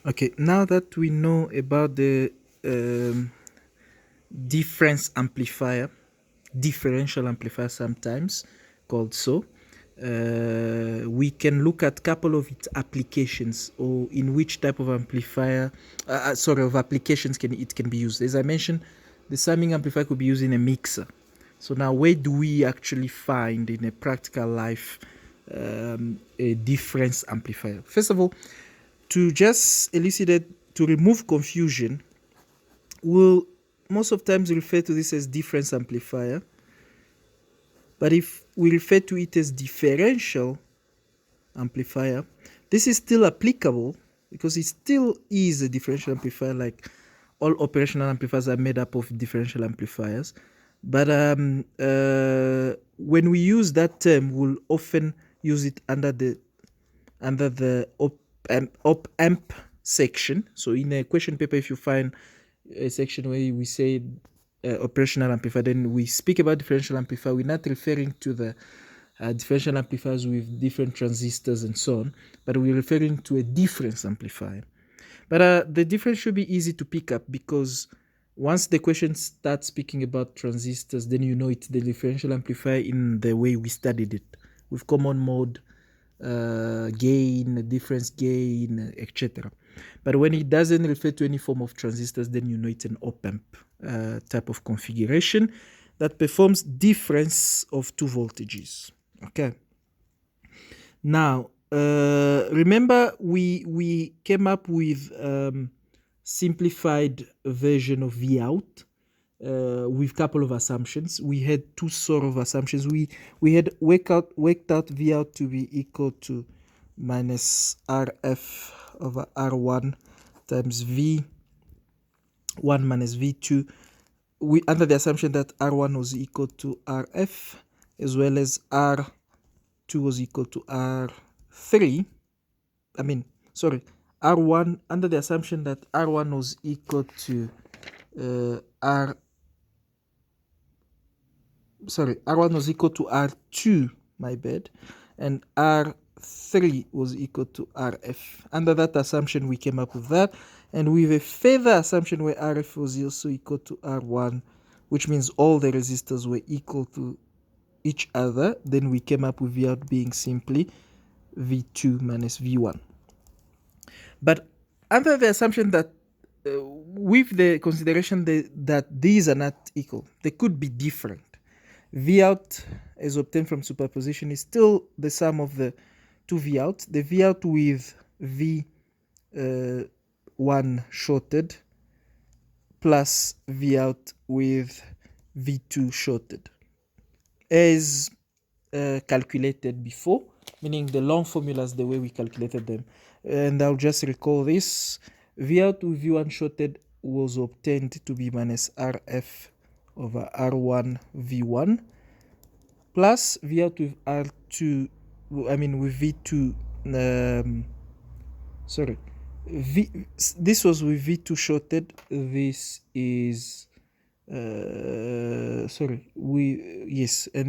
Okay, now that we know about the um, difference amplifier, differential amplifier sometimes called so, we can look at a couple of its applications, or in which type of amplifier, of applications it can be used. As I mentioned, the summing amplifier could be used in a mixer. So now, where do we actually find in a practical life a difference amplifier? First of all, to just elucidate, to remove confusion, we'll most of times refer to this as difference amplifier. But if we refer to it as differential amplifier, this is still applicable because it still is a differential amplifier, like all operational amplifiers are made up of differential amplifiers. But when we use that term, we'll often use it under the op amp section. So in a question paper, if you find a section where we say operational amplifier, then we speak about differential amplifier. We're not referring to the differential amplifiers with different transistors and so on, but we're referring to a difference amplifier. But the difference should be easy to pick up, because once the question starts speaking about transistors, then you know it's the differential amplifier in the way we studied it, with common mode, gain, difference gain, etc. But when it doesn't refer to any form of transistors, then you know it's an op-amp type of configuration that performs difference of two voltages. Okay. Now, remember we came up with simplified version of V out with a couple of assumptions. We had two sort of assumptions. We had worked out V out to be equal to minus RF over R1 times V1 minus V2. We under the assumption that R1 was equal to RF, as well as R2 was equal to R3. R1, under the assumption that R1 was equal to R1 was equal to R2, my bad, and R3 was equal to RF. Under that assumption, we came up with that, and with a further assumption where RF was also equal to R1, which means all the resistors were equal to each other, then we came up with V out being simply V2 minus V1. But under the assumption that with the consideration that these are not equal, they could be different. V out as obtained from superposition is still the sum of the two V out. The V out with V1 shorted plus V out with V2 shorted, as calculated before, meaning the long formulas the way we calculated them. And I'll just recall this. V out with V1 shorted was obtained to be minus RF over R1 V1 plus V out with R2, with V2, this was with V2 shorted. This is, and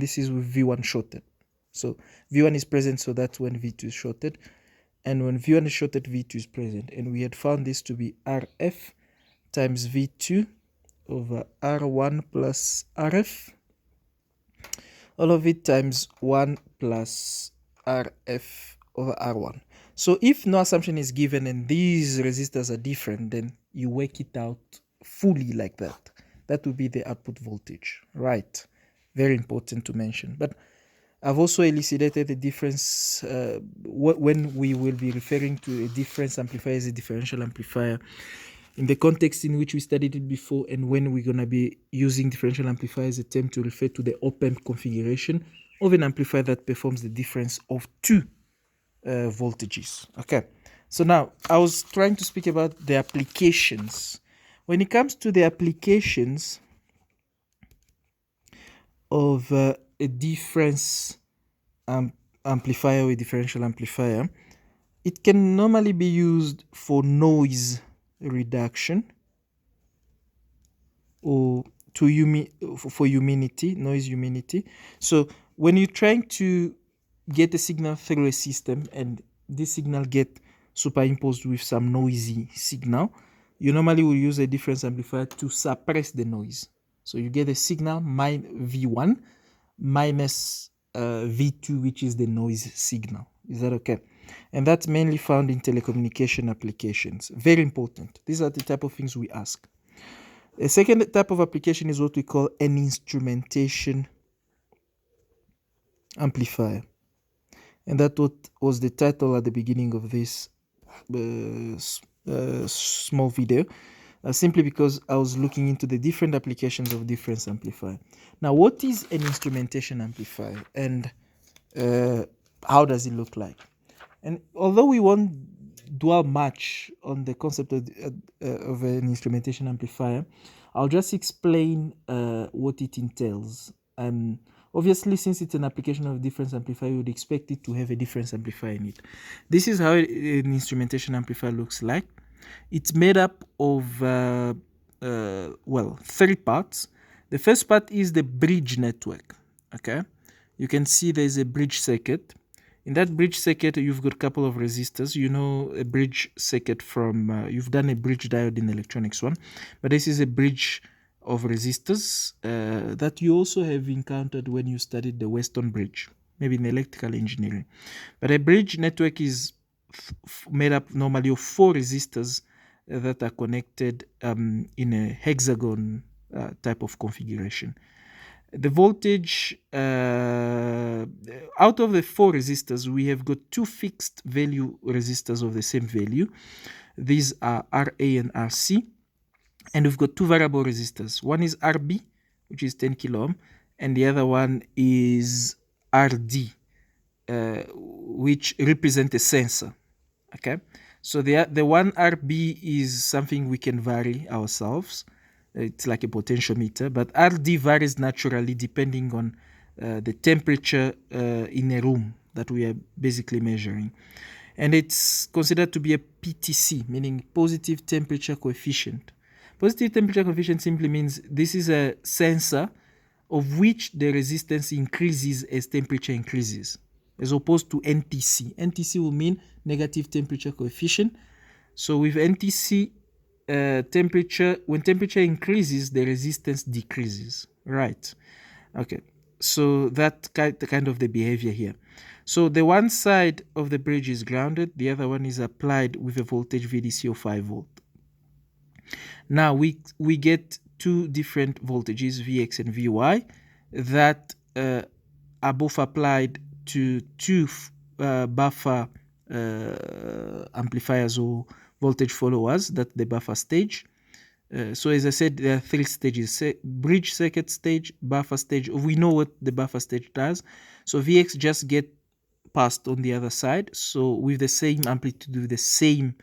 this is with V1 shorted. So V1 is present, so that's when V2 is shorted. And when V1 is shorted, V2 is present. And we had found this to be RF times V2 over R1 plus RF. All of it times 1 plus RF over R1. So if no assumption is given and these resistors are different, then you work it out fully like that. That would be the output voltage, right? Very important to mention. But I've also elucidated the difference when we will be referring to a difference amplifier as a differential amplifier in the context in which we studied it before, and when we're going to be using differential amplifier as a term to refer to the op-amp configuration of an amplifier that performs the difference of two voltages. Okay, so now I was trying to speak about the applications. When it comes to the applications of a difference amplifier or a differential amplifier, it can normally be used for noise reduction or for noise humidity. So when you're trying to get a signal through a system and this signal get superimposed with some noisy signal, you normally will use a difference amplifier to suppress the noise. So you get a signal V1 minus V2, which is the noise signal. Is that okay? And that's mainly found in telecommunication applications. Very important. These are the type of things we ask. A second type of application is what we call an instrumentation amplifier. And that was the title at the beginning of this small video, simply because I was looking into the different applications of difference amplifier. Now, what is an instrumentation amplifier, and how does it look like? And although we won't dwell much on the concept of an instrumentation amplifier, I'll just explain what it entails. Obviously, since it's an application of difference amplifier, you would expect it to have a difference amplifier in it. This is how an instrumentation amplifier looks like. It's made up of, 3 parts. The first part is the bridge network. Okay, you can see there's a bridge circuit. In that bridge circuit, you've got a couple of resistors. You know a bridge circuit from, you've done a bridge diode in electronics 1, but this is a bridge of resistors that you also have encountered when you studied the Weston Bridge, maybe in electrical engineering. But a bridge network is made up normally of 4 resistors that are connected in a hexagon type of configuration. The voltage, out of the 4 resistors, we have got 2 fixed value resistors of the same value. These are RA and RC. And we've got 2 variable resistors. One is RB, which is 10 kilo ohm, and the other one is RD, which represent a sensor. Okay, so the one RB is something we can vary ourselves. It's like a potentiometer, but RD varies naturally depending on the temperature in a room that we are basically measuring. And it's considered to be a PTC, meaning positive temperature coefficient. Positive temperature coefficient simply means this is a sensor of which the resistance increases as temperature increases, as opposed to NTC. NTC will mean negative temperature coefficient. So with NTC, temperature, when temperature increases, the resistance decreases, right? Okay, so that kind of the behavior here. So the one side of the bridge is grounded, the other one is applied with a voltage VDC of 5 volt. Now we get 2 different voltages, Vx and Vy, that are both applied to 2 buffer amplifiers or voltage followers, that the buffer stage. So as I said, there are 3 stages: bridge circuit stage, buffer stage. We know what the buffer stage does. So Vx just get passed on the other side, so with the same amplitude, with the same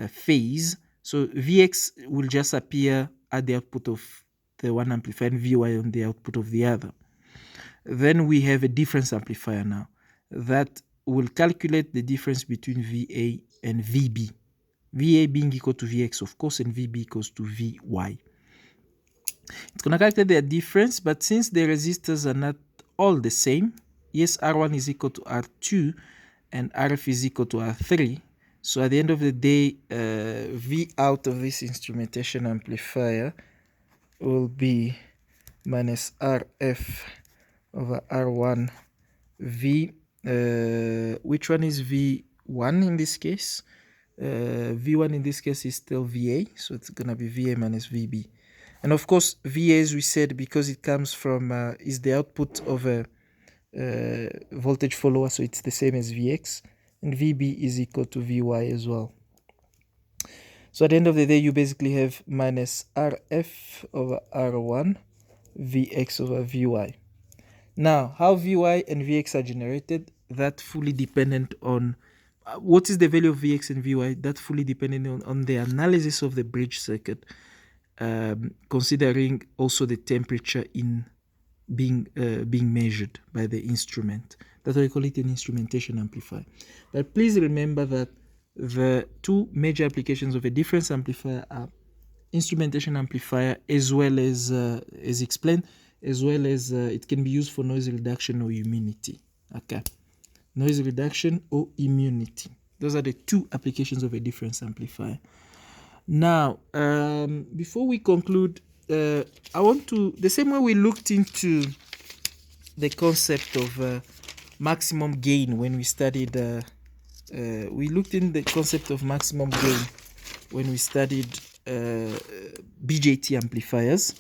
phase. So Vx will just appear at the output of the one amplifier and Vy on the output of the other. Then we have a difference amplifier now that will calculate the difference between Va and Vb. Va being equal to Vx, of course, and Vb equals to Vy. It's going to calculate their difference, but since the resistors are not all the same, yes, R1 is equal to R2 and Rf is equal to R3. So at the end of the day, V out of this instrumentation amplifier will be minus Rf over R1 V. Which one is V1 in this case? V1 in this case is still Va, so it's going to be Va minus Vb. And of course, Va, as we said, because it comes from, is the output of a voltage follower, so it's the same as Vx, and Vb is equal to Vy as well. So at the end of the day, you basically have minus Rf over R1 Vx over Vy. Now, how Vy and Vx are generated, that fully dependent on what is the value of Vx and Vy, that fully dependent on the analysis of the bridge circuit, considering also the temperature in being measured by the instrument. That's why we call it an instrumentation amplifier. But please remember that the 2 major applications of a difference amplifier are instrumentation amplifier, as well as explained, as well as it can be used for noise reduction or immunity. Okay, noise reduction or immunity. Those are the two applications of a difference amplifier. Now, before we conclude, I want to, the same way we looked into the concept of maximum gain when we studied, we looked in the concept of maximum gain when we studied BJT amplifiers.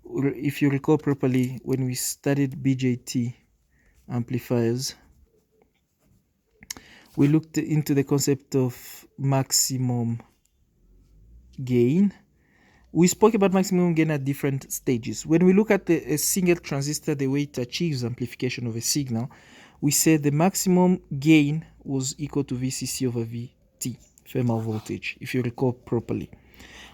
If you recall properly, when we studied BJT amplifiers, we looked into the concept of maximum gain. We spoke about maximum gain at different stages. When we look at a single transistor, the way it achieves amplification of a signal, we said the maximum gain was equal to VCC over VT, thermal voltage, if you recall properly.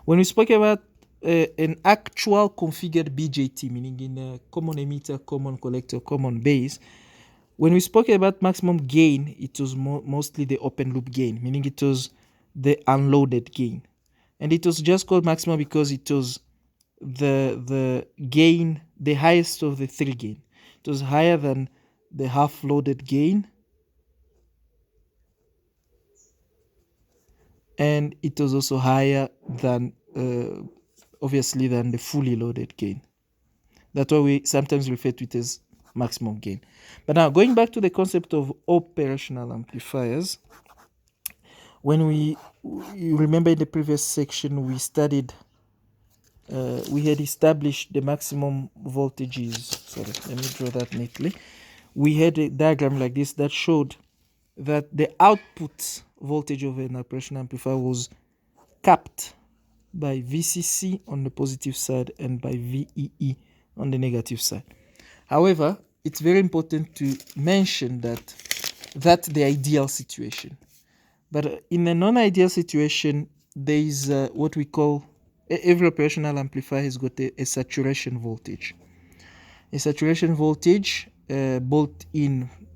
When we spoke about an actual configured BJT, meaning in a common emitter, common collector, common base, when we spoke about maximum gain, it was mostly the open loop gain, meaning it was the unloaded gain. And it was just called maximum because it was the gain, the highest of the three gain. It was higher than the half loaded gain, and it was also higher than obviously than the fully loaded gain. That's why we sometimes refer to it as maximum gain. But now going back to the concept of operational amplifiers, when you remember in the previous section we studied, we had established the maximum voltages. Sorry, let me draw that neatly. We had a diagram like this that showed that the output voltage of an operational amplifier was capped by VCC on the positive side and by VEE on the negative side. However, it's very important to mention that that's the ideal situation. But in a non-ideal situation, there is what we call, every operational amplifier has got a saturation voltage. A saturation voltage built in